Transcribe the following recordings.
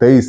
23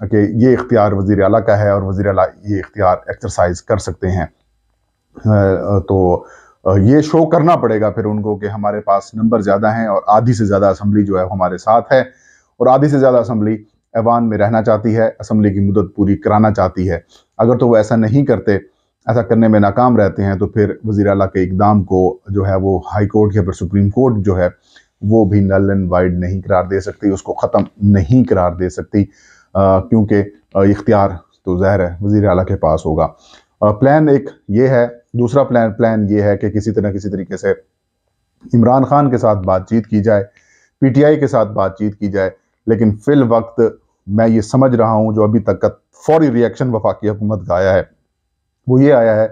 کہ یہ اختیار وزیر اعلیٰ کا ہے اور وزیر اعلیٰ یہ اختیار ایکسرسائز کر سکتے ہیں۔ تو یہ شو کرنا پڑے گا پھر ان کو کہ ہمارے پاس نمبر زیادہ ہیں اور آدھی سے زیادہ اسمبلی جو ہے ہمارے ساتھ ہے، اور آدھی سے زیادہ اسمبلی ایوان میں رہنا چاہتی ہے، اسمبلی کی مدت پوری کرانا چاہتی ہے۔ اگر تو وہ ایسا نہیں کرتے، ایسا کرنے میں ناکام رہتے ہیں، تو پھر وزیر اعلیٰ کے اقدام کو جو ہے وہ ہائی کورٹ یا پھر سپریم کورٹ جو ہے وہ بھی نل اینڈ وائڈ نہیں قرار دے سکتی، اس کو ختم نہیں قرار دے سکتی، کیونکہ اختیار تو ظاہر ہے وزیر اعلیٰ کے پاس ہوگا۔ پلان ایک یہ ہے۔ دوسرا پلان یہ ہے کہ کسی طریقے سے عمران خان کے ساتھ بات چیت کی جائے، پی ٹی آئی کے ساتھ بات چیت کی جائے، لیکن فی الوقت میں یہ سمجھ رہا ہوں جو ابھی تک کا فوری ریئیکشن وفاقی حکومت کا آیا ہے وہ یہ آیا ہے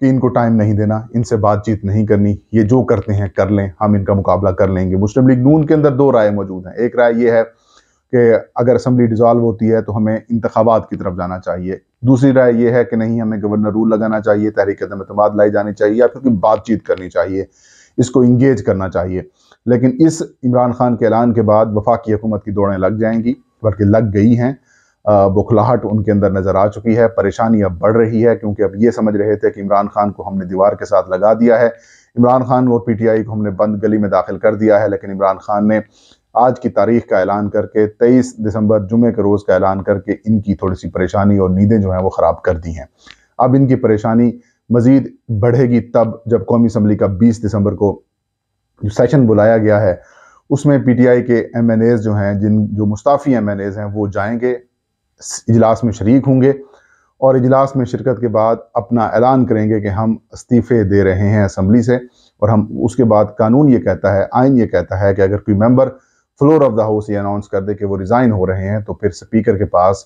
کہ ان کو ٹائم نہیں دینا، ان سے بات چیت نہیں کرنی، یہ جو کرتے ہیں کر لیں، ہم ان کا مقابلہ کر لیں گے۔ مسلم لیگ نون کے اندر دو رائے موجود ہیں۔ ایک رائے یہ ہے کہ اگر اسمبلی ڈیزالو ہوتی ہے تو ہمیں انتخابات کی طرف جانا چاہیے۔ دوسری رائے یہ ہے کہ نہیں، ہمیں گورنر رول لگانا چاہیے، تحریک عدم اعتماد لائی جانی چاہیے، یا پھر بات چیت کرنی چاہیے، اس کو انگیج کرنا چاہیے۔ لیکن اس عمران خان کے اعلان کے بعد وفاقی حکومت کی دوڑیں لگ جائیں گی، بلکہ لگ گئی ہیں۔ بکھلاہٹ ان کے اندر نظر آ چکی ہے، پریشانی اب بڑھ رہی ہے، کیونکہ اب یہ سمجھ رہے تھے کہ عمران خان کو ہم نے دیوار کے ساتھ لگا دیا ہے، عمران خان اور پی ٹی آئی کو ہم نے بند گلی میں داخل کر دیا ہے۔ لیکن عمران خان نے آج کی تاریخ کا اعلان کر کے 23 دسمبر جمعے کے روز کا اعلان کر کے ان کی تھوڑی سی پریشانی اور نیندیں جو ہیں وہ خراب کر دی ہیں۔ اب ان کی پریشانی مزید بڑھے گی تب جب قومی اسمبلی کا 20 دسمبر کو جو سیشن بلایا گیا ہے اس میں پی ٹی آئی کے ایم این ایز جو ہیں، جو مستعفی ایم این ایز ہیں، وہ جائیں گے، اجلاس میں شریک ہوں گے، اور اجلاس میں شرکت کے بعد اپنا اعلان کریں گے کہ ہم استعفے دے رہے ہیں اسمبلی سے۔ اور ہم اس کے بعد قانون یہ کہتا ہے، آئین یہ کہتا ہے کہ اگر کوئی ممبر فلور آف دا ہاؤس یہ اناؤنس کر دے کہ وہ ریزائن ہو رہے ہیں، تو پھر سپیکر کے پاس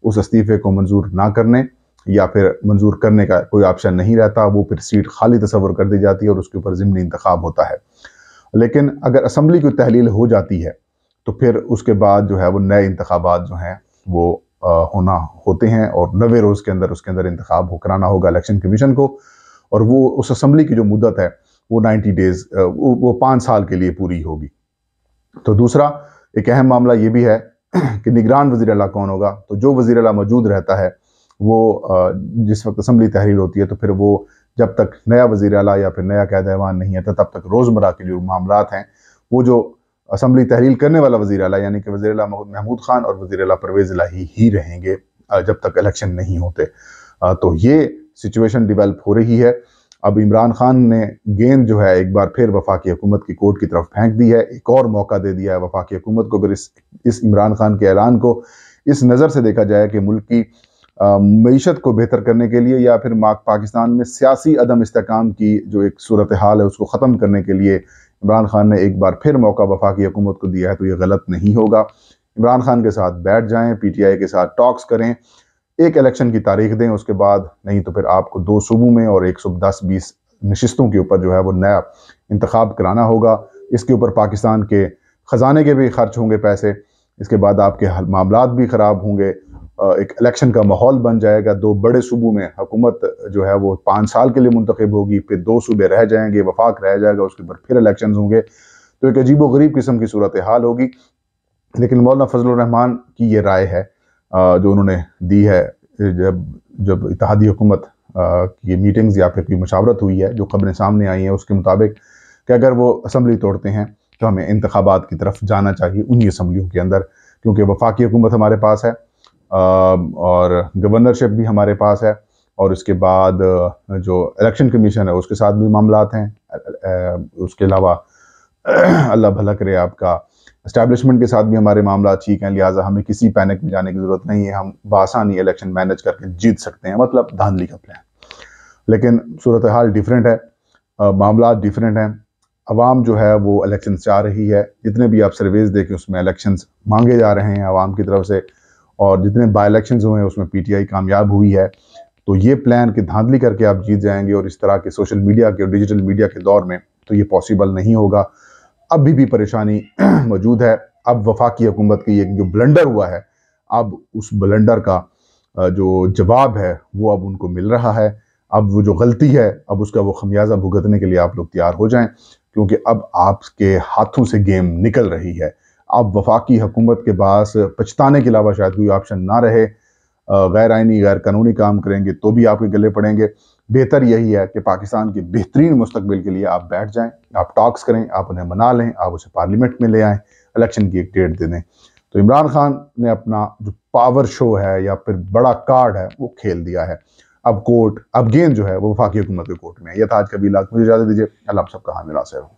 اس استعفے کو منظور نہ کرنے یا پھر منظور کرنے کا کوئی آپشن نہیں رہتا، وہ پھر سیٹ خالی تصور کر دی جاتی ہے اور اس کے اوپر ضمنی انتخاب ہوتا ہے۔ لیکن اگر اسمبلی کی تحلیل ہو جاتی ہے تو پھر اس کے بعد جو ہے وہ نئے انتخابات جو ہیں وہ ہوتے ہیں، اور 90 روز کے اندر اس کے اندر انتخاب کرانا ہوگا الیکشن کمیشن کو، اور وہ اس اسمبلی کی جو مدت ہے وہ 90 ڈیز وہ 5 سال کے لیے پوری ہوگی۔ تو دوسرا ایک اہم معاملہ یہ بھی ہے کہ نگران وزیر اعلیٰ کون ہوگا۔ تو جو وزیر اعلیٰ موجود رہتا ہے وہ جس وقت اسمبلی تحلیل ہوتی ہے تو پھر وہ جب تک نیا وزیر اعلیٰ یا پھر نیا قائد ایوان نہیں ہے تب تک روزمرہ کے جو معاملات ہیں وہ جو اسمبلی تحلیل کرنے والا وزیر اعلیٰ یعنی کہ وزیر اعلیٰ محمود خان اور وزیر اعلیٰ پرویز الہی ہی رہیں گے جب تک الیکشن نہیں ہوتے۔ تو یہ سچویشن ڈیولپ ہو رہی ہے۔ اب عمران خان نے گیند جو ہے ایک بار پھر وفاقی حکومت کی کورٹ کی طرف پھینک دی ہے، ایک اور موقع دے دیا ہے وفاقی حکومت کو۔ اگر اس عمران خان کے اعلان کو اس نظر سے دیکھا جائے کہ ملک کی معیشت کو بہتر کرنے کے لیے یا پھر پاکستان میں سیاسی عدم استحکام کی جو ایک صورتحال ہے اس کو ختم کرنے کے لیے عمران خان نے ایک بار پھر موقع وفاقی حکومت کو دیا ہے، تو یہ غلط نہیں ہوگا۔ عمران خان کے ساتھ بیٹھ جائیں، پی ٹی آئی کے ساتھ ٹاکس کریں، ایک الیکشن کی تاریخ دیں، اس کے بعد نہیں تو پھر آپ کو 2 صوبوں میں اور 110-20 نشستوں کے اوپر جو ہے وہ نیا انتخاب کرانا ہوگا۔ اس کے اوپر پاکستان کے خزانے کے بھی خرچ ہوں گے پیسے، اس کے بعد آپ کے معاملات بھی خراب ہوں گے، ایک الیکشن کا ماحول بن جائے گا۔ 2 بڑے صوبوں میں حکومت جو ہے وہ 5 سال کے لیے منتخب ہوگی، پھر 2 صوبے رہ جائیں گے، وفاق رہ جائے گا، اس کے اوپر پھر الیکشنز ہوں گے، تو ایک عجیب و غریب قسم کی صورتحال ہوگی۔ لیکن مولانا فضل الرحمان کی یہ رائے ہے جو انہوں نے دی ہے جب اتحادی حکومت کی میٹنگز یا پھر کوئی مشاورت ہوئی ہے، جو خبریں سامنے آئی ہیں اس کے مطابق کہ اگر وہ اسمبلی توڑتے ہیں تو ہمیں انتخابات کی طرف جانا چاہیے انہی اسمبلیوں کے اندر، کیونکہ وفاقی حکومت ہمارے پاس ہے اور گورنرشپ بھی ہمارے پاس ہے، اور اس کے بعد جو الیکشن کمیشن ہے اس کے ساتھ بھی معاملات ہیں۔ اس کے علاوہ اللہ بھلا کرے آپ کا اسٹیبلشمنٹ کے ساتھ بھی ہمارے معاملات ٹھیک ہیں، لہٰذا ہمیں کسی پینک میں جانے کی ضرورت نہیں ہے، ہم بآسانی الیکشن مینج کر کے جیت سکتے ہیں، مطلب دھاندلی کا پلان۔ لیکن صورتحال ڈیفرنٹ ہے، معاملات ڈیفرنٹ ہیں، عوام جو ہے وہ الیکشن چاہ رہی ہے، جتنے بھی آپ سرویز دیکھیں اس میں الیکشنز مانگے جا رہے ہیں عوام کی طرف سے، اور جتنے بائی الیکشنز ہوئے ہیں اس میں پی ٹی آئی کامیاب ہوئی ہے۔ تو یہ پلان کہ دھاندلی کر کے آپ جیت جائیں گے اور اس طرح کے سوشل میڈیا کے اور ڈیجیٹل میڈیا کے دور میں تو یہ پاسبل نہیں ہوگا۔ اب بھی پریشانی موجود ہے۔ اب وفاقی حکومت کی ایک جو بلنڈر ہوا ہے، اب اس بلنڈر کا جو جواب ہے وہ اب ان کو مل رہا ہے۔ اب وہ جو غلطی ہے اب اس کا وہ خمیازہ بھگتنے کے لیے آپ لوگ تیار ہو جائیں، کیونکہ اب آپ کے ہاتھوں سے گیم نکل رہی ہے۔ اب وفاقی حکومت کے پاس پچھتانے کے علاوہ شاید کوئی آپشن نہ رہے، غیر آئینی غیر قانونی کام کریں گے تو بھی آپ کے گلے پڑیں گے۔ بہتر یہی ہے کہ پاکستان کے بہترین مستقبل کے لیے آپ بیٹھ جائیں، آپ ٹاکس کریں، آپ انہیں منا لیں، آپ اسے پارلیمنٹ میں لے آئیں، الیکشن کی ایک ڈیٹ دے دیں۔ تو عمران خان نے اپنا جو پاور شو ہے یا پھر بڑا کارڈ ہے وہ کھیل دیا ہے۔ اب گیند جو ہے وہ وفاقی حکومت کے کورٹ میں ہے۔ یہ تھا آج کا ویلاگ، مجھے اجازت دیجیے، اللہ آپ سب کا حامل ناصر ہو۔